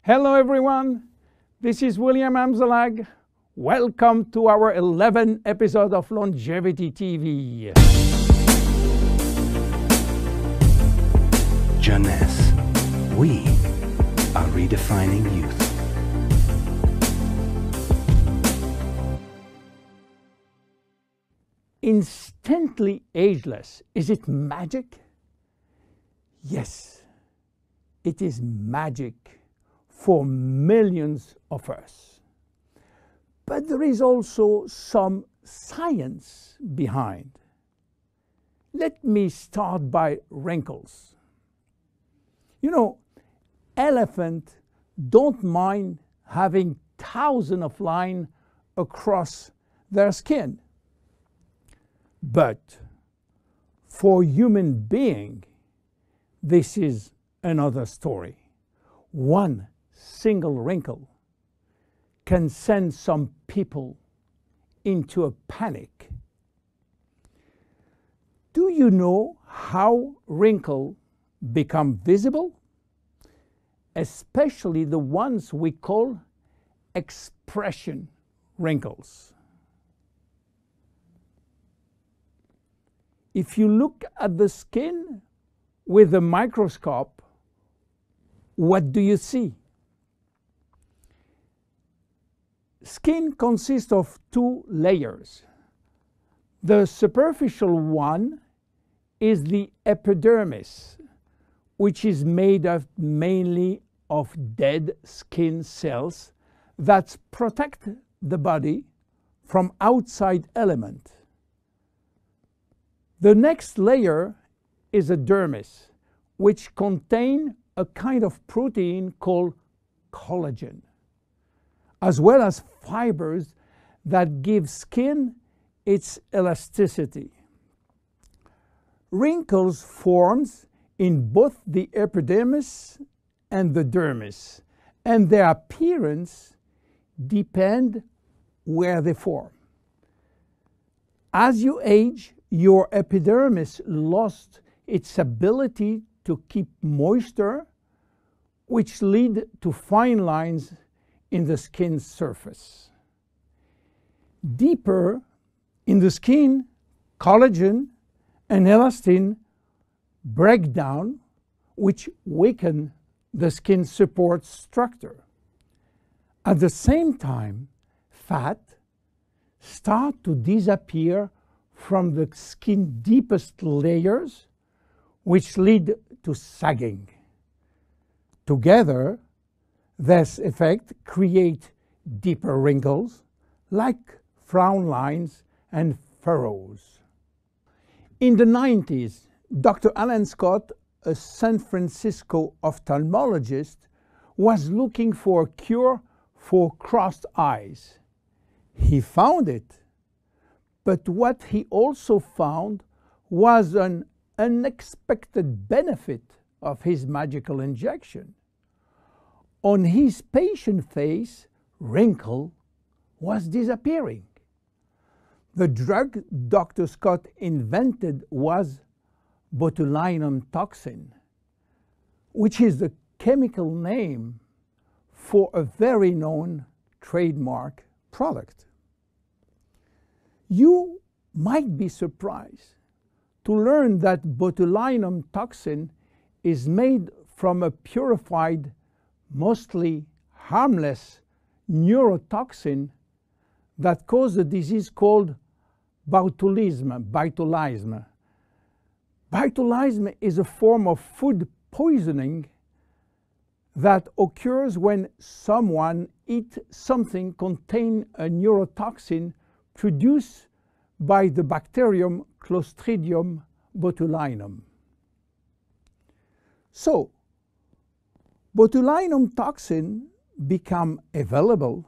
Hello everyone, this is William Amzalag. Welcome to our 11th episode of Longevity TV. Jeunesse, we are redefining youth. Instantly ageless, is it magic? Yes, it is magic for millions of us. But there is also some science behind. Let me start by wrinkles. You know, elephants don't mind having thousands of lines across their skin. But for human beings, this is another story. One single wrinkle can send some people into a panic. Do you know how wrinkles become visible? Especially the ones we call expression wrinkles. If you look at the skin with a microscope, what do you see? Skin consists of two layers. The superficial one is the epidermis, which is made up mainly of dead skin cells that protect the body from outside elements. The next layer is a dermis, which contains a kind of protein called collagen, as well as fibers that give skin its elasticity. Wrinkles form in both the epidermis and the dermis, and their appearance depends where they form. As you age, your epidermis lost its ability to keep moisture, which lead to fine lines in the skin's surface. Deeper in the skin, collagen and elastin break down, which weaken the skin support structure. At the same time, fat start to disappear from the skin's deepest layers, which lead to sagging. Together, this effect creates deeper wrinkles like frown lines and furrows. In the 90s, Dr. Alan Scott, a San Francisco ophthalmologist, was looking for a cure for crossed eyes. He found it, but what he also found was an unexpected benefit of his magical injection. On his patient face, wrinkle was disappearing. The drug Dr. Scott invented was botulinum toxin, which is the chemical name for a very known trademark product. You might be surprised to learn that botulinum toxin is made from a purified, mostly harmless neurotoxin that causes a disease called botulism. Botulism is a form of food poisoning that occurs when someone eats something containing a neurotoxin produced by the bacterium Clostridium botulinum. So, botulinum toxin became available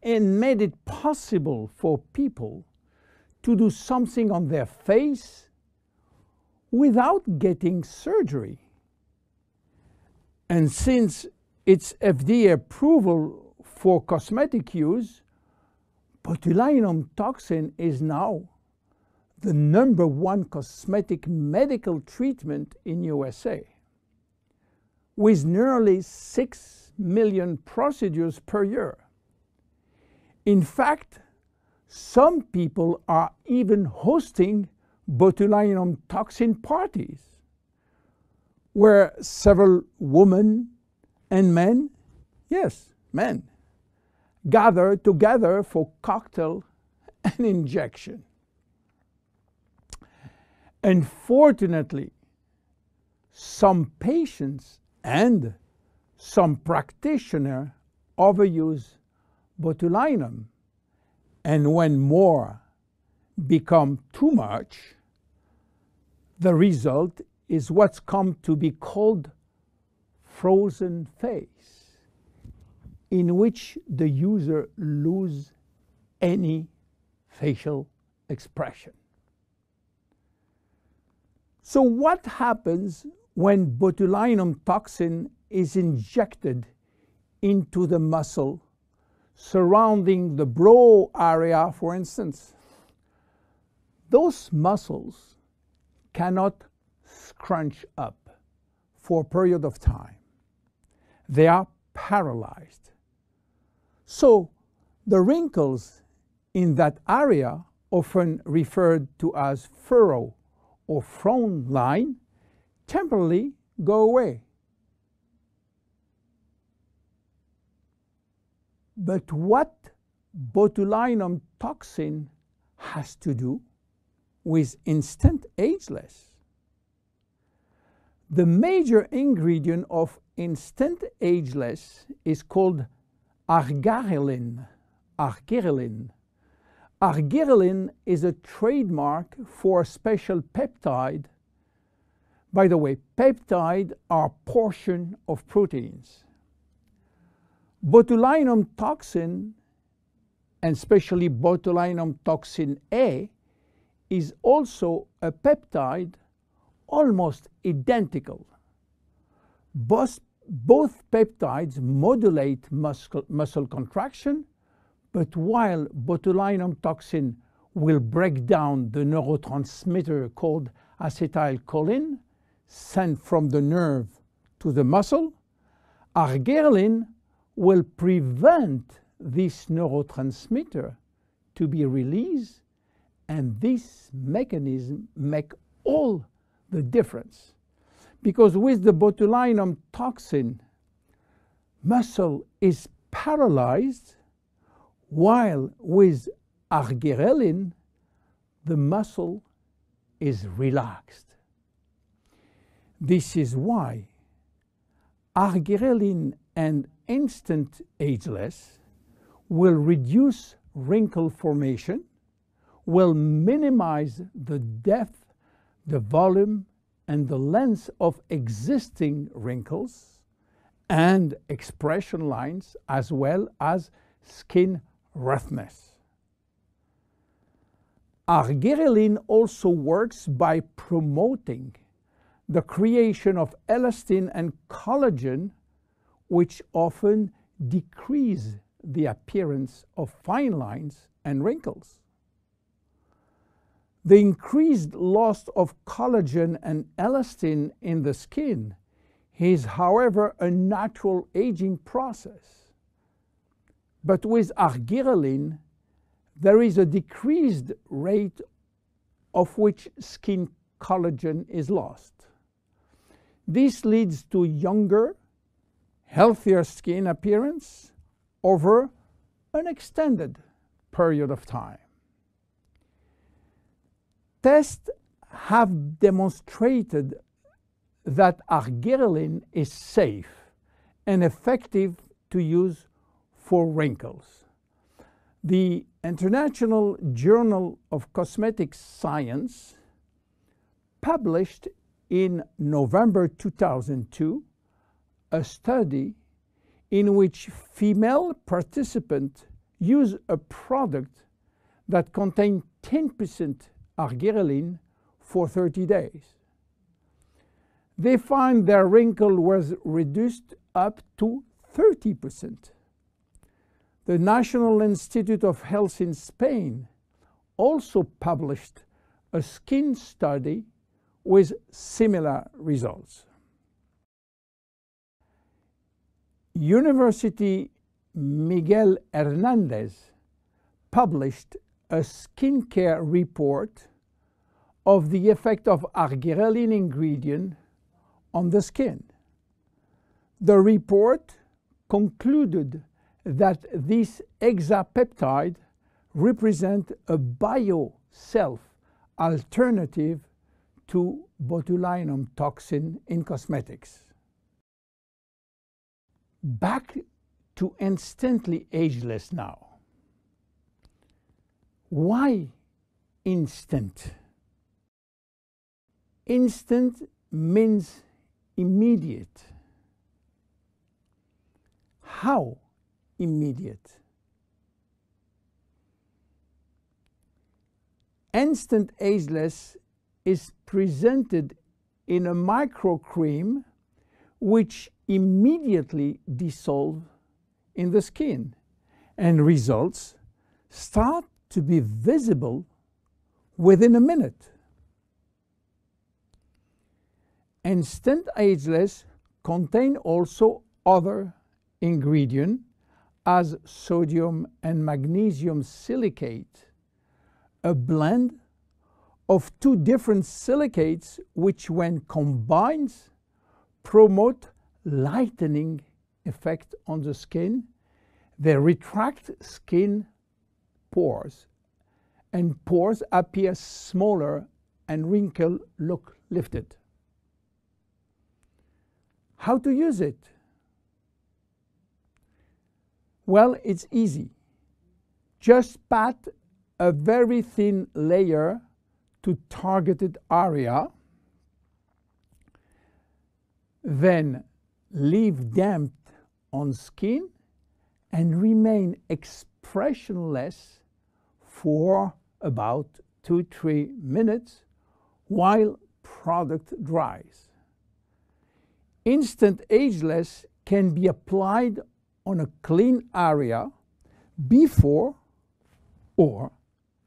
and made it possible for people to do something on their face without getting surgery. And since its FDA approval for cosmetic use, botulinum toxin is now the #1 cosmetic medical treatment in USA. with nearly 6 million procedures per year. In fact, some people are even hosting botulinum toxin parties, where several women and men, yes, men, gather together for cocktail and injection. Unfortunately, some patients and some practitioners overuse botulinum, and when more become too much, the result is what's come to be called frozen face, in which the user loses any facial expression. So what happens when botulinum toxin is injected into the muscle surrounding the brow area, for instance? Those muscles cannot scrunch up for a period of time. They are paralyzed. So the wrinkles in that area, often referred to as furrow or frown line, temporarily go away. But what botulinum toxin has to do with Instant Ageless? The major ingredient of Instant Ageless is called arginine. Arginine is a trademark for a special peptide. By the way, peptides are portions of proteins. Botulinum toxin, and especially botulinum toxin A, is also a peptide almost identical. Both peptides modulate muscle contraction, but while botulinum toxin will break down the neurotransmitter called acetylcholine sent from the nerve to the muscle, arginine will prevent this neurotransmitter to be released, and this mechanism makes all the difference. Because with the botulinum toxin, muscle is paralyzed, while with arginine, the muscle is relaxed. This is why arginine and Instant Ageless will reduce wrinkle formation, will minimize the depth, the volume, and the length of existing wrinkles and expression lines, as well as skin roughness. Arginine also works by promoting the creation of elastin and collagen, which often decrease the appearance of fine lines and wrinkles. The increased loss of collagen and elastin in the skin is, however, a natural aging process. But with arginine, there is a decreased rate of which skin collagen is lost. This leads to younger, healthier skin appearance over an extended period of time. Tests have demonstrated that arginine is safe and effective to use for wrinkles. The International Journal of Cosmetic Science published in November 2002 a study in which female participants used a product that contained 10% arginine for 30 days. They found their wrinkle was reduced up to 30%. The National Institute of Health in Spain also published a skin study with similar results. University Miguel Hernandez published a skincare report of the effect of argyreline ingredient on the skin. The report concluded that this hexapeptide represents a bio-self alternative to botulinum toxin in cosmetics. Back to instantly ageless now. Why instant? Instant means immediate. How immediate? Instant Ageless is presented in a microcream which immediately dissolves in the skin, and results start to be visible within a minute. Instant Ageless contain also other ingredients as sodium and magnesium silicate, a blend of two different silicates which when combined promote lightening effect on the skin. They retract skin pores, and pores appear smaller and wrinkles look lifted. How to use it? Well, it's easy. Just pat a very thin layer to targeted area, then leave damp on skin and remain expressionless for about 2-3 minutes while product dries. Instant Ageless can be applied on a clean area before or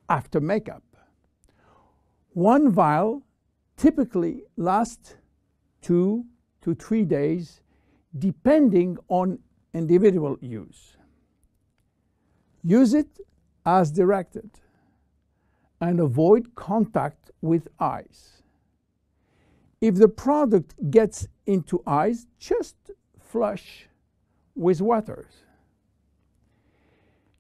after makeup. One vial typically lasts 2 to 3 days depending on individual use. Use it as directed and avoid contact with eyes. If the product gets into eyes, just flush with water.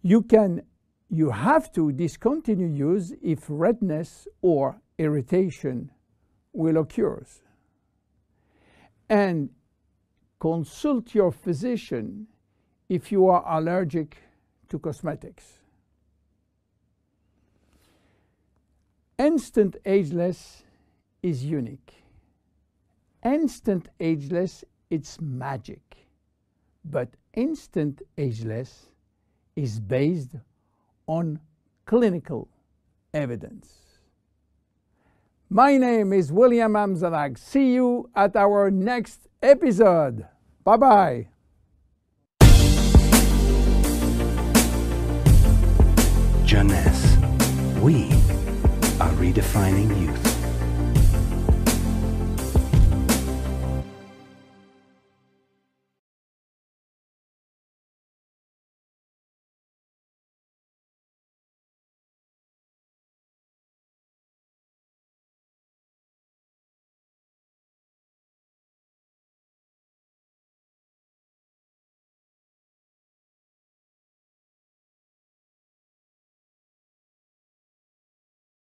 You have to discontinue use if redness or irritation will occur. And consult your physician if you are allergic to cosmetics. Instant Ageless is unique. Instant Ageless, it's magic. But Instant Ageless is based on clinical evidence. My name is William Amzalag. See you at our next episode. Bye-bye. Jeunesse, we are redefining youth.